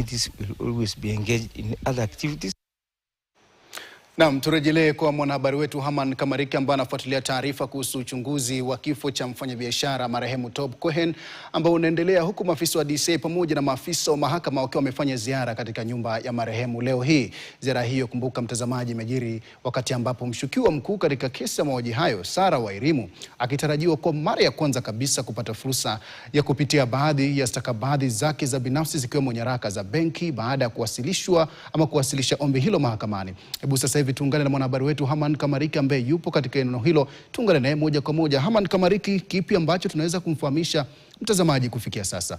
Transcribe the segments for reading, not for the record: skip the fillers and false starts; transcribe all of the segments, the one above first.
activities will always be engaged in other activities. Naam, turejelee kwa mwanahabari wetu Haman Kamariki ambaye anafuatilia taarifa kuhusu uchunguzi wa kifo cha mfanyabiashara marehemu Tob Cohen ambao unaendelea, huku maafisa wa DCI pamoja na maafisa wa mahakama wakiwa wamefanya ziara katika nyumba ya marehemu leo hii. Ziara hiyo, kumbuka mtazamaji, imejiri wakati ambapo mshukiwa mkuu katika kesi ya mauaji hayo, Sarah Wairimu, akitarajiwa kwa mara ya kwanza kabisa kupata fursa ya kupitia baadhi ya stakabadhi zake za binafsi zikiwemo nyaraka za benki baada ya kuwasilisha ombi hilo mahakamani. Hebu sasa tuungane na mwanahabari wetu Haman Kamariki ambaye yupo katika eneo hilo. Tuungane naye moja kwa moja. Haman Kamariki, kipi ambacho tunaweza kumfahamisha mtazamaji kufikia sasa?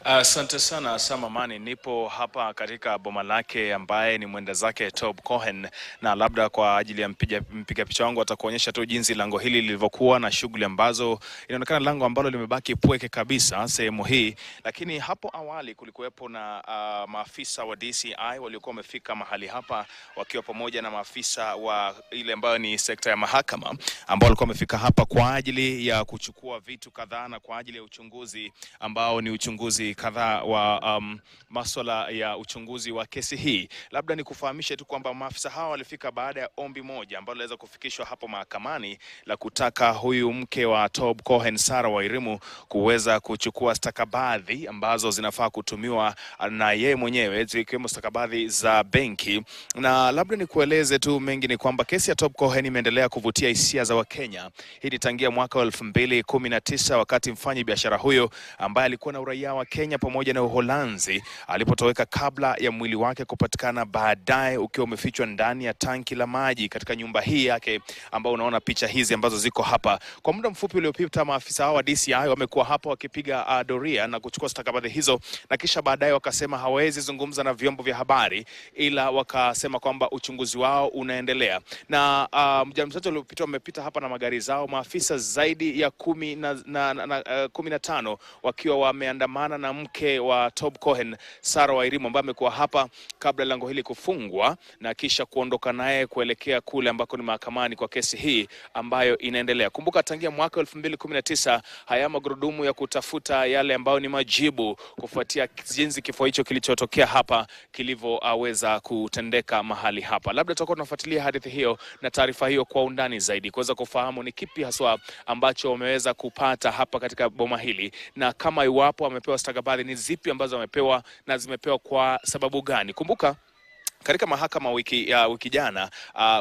Asante sana Samamani, nipo hapa katika boma lake ambaye ni mwenda zake Tob Cohen, na labda kwa ajili ya mpiga picha wangu atakuonyesha tu jinsi lango hili lilivyokuwa na shughuli ambazo inaonekana lango ambalo limebaki pweke kabisa sehemu hii. Lakini hapo awali kulikuwepo na maafisa wa DCI waliokuwa wamefika mahali hapa wakiwa pamoja na maafisa wa ile ambayo ni sekta ya mahakama ambao walikuwa wamefika hapa kwa ajili ya kuchukua vitu kadhaa na kwa ajili ya uchunguzi ambao ni uchunguzi kadhaa wa masuala ya uchunguzi wa kesi hii. Labda ni kufahamishe tu kwamba maafisa hawa walifika baada ya ombi moja ambalo laweza kufikishwa hapo mahakamani la kutaka huyu mke wa Tob Cohen, Sarah Wairimu, kuweza kuchukua stakabadhi ambazo zinafaa kutumiwa na yeye mwenyewe, zikiwemo stakabadhi za benki. Na labda ni kueleze tu mengi ni kwamba kesi ya Tob Cohen imeendelea kuvutia hisia za Wakenya. Hii ni tangia mwaka wa 2019 wakati mfanyi biashara huyo ambaye alikuwa na uraia wa Kenya pamoja na Uholanzi alipotoweka kabla ya mwili wake kupatikana baadaye ukiwa umefichwa ndani ya tanki la maji katika nyumba hii yake, ambao unaona picha hizi ambazo ziko hapa. Kwa muda mfupi uliopita maafisa wa DCI wamekuwa hapa wakipiga doria na kuchukua stakabadhi hizo, na kisha baadaye wakasema hawezi zungumza na vyombo vya habari, ila wakasema kwamba uchunguzi wao unaendelea. Na muda mchache uliopita wamepita hapa na magari zao, maafisa zaidi ya 15 wakiwa wameandamana na mke wa Tob Cohen, Sarah Wairimu, ambaye amekuwa hapa kabla lango hili kufungwa na kisha kuondoka naye kuelekea kule ambako ni mahakamani kwa kesi hii ambayo inaendelea. Kumbuka tangia mwaka 2019 haya magurudumu ya kutafuta yale ambayo ni majibu kufuatia jinsi kifo hicho kilichotokea hapa kilivyoweza kutendeka mahali hapa. Labda tutakuwa tunafuatilia hadithi hiyo na taarifa hiyo kwa undani zaidi kuweza kufahamu ni kipi haswa ambacho wameweza kupata hapa katika boma hili, na kama iwapo wamepewa stakabadhi ni zipi ambazo wamepewa na zimepewa kwa sababu gani. Kumbuka katika mahakama wiki jana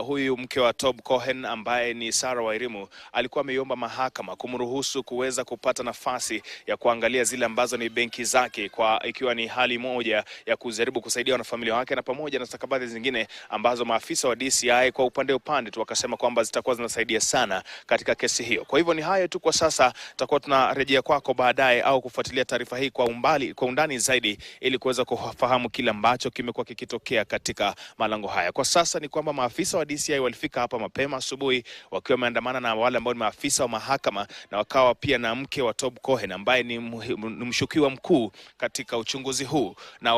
huyu mke wa Tob Cohen ambaye ni Sarah Wairimu alikuwa ameiomba mahakama kumruhusu kuweza kupata nafasi ya kuangalia zile ambazo ni benki zake, kwa ikiwa ni hali moja ya kujaribu kusaidia wanafamilia wake, na pamoja na stakabadhi zingine ambazo maafisa wa DCI kwa upande tu wakasema kwamba zitakuwa zinasaidia sana katika kesi hiyo. Kwa hivyo ni hayo tu kwa sasa, tutakuwa tunarejea kwako baadaye au kufuatilia taarifa hii kwa undani zaidi ili kuweza kufahamu kile ambacho kimekuwa kikitokea katika malango haya. Kwa sasa ni kwamba maafisa wa DCI walifika hapa mapema asubuhi wakiwa wameandamana na wale ambao ni maafisa wa mahakama, na wakawa pia na mke wa Tob Cohen ambaye ni mshukiwa mkuu katika uchunguzi huu, na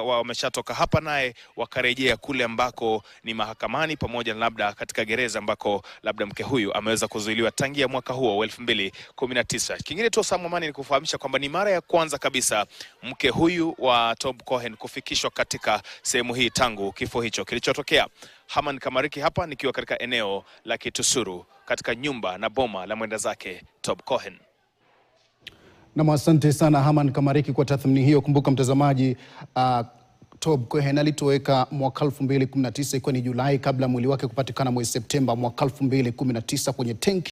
wameshatoka hapa naye wakarejea kule ambako ni mahakamani pamoja na labda katika gereza ambako labda mke huyu ameweza kuzuiliwa tangia mwaka huo wa 2019. Kingine tu Samamani ni kufahamisha kwamba ni mara ya kwanza kabisa mke huyu wa Tob Cohen kufikishwa katika sehemu hii tangu kifo hicho kilichotokea. Haman Kamariki hapa nikiwa katika eneo la Kitusuru katika nyumba na boma la mwenda zake Tob Cohen. Na asante sana Haman Kamariki kwa tathmini hiyo. Kumbuka mtazamaji, Tob Cohen alitoweka mwaka 2019 ikiwa ni Julai, kabla mwili wake kupatikana mwezi Septemba mwaka 2019 kwenye tenki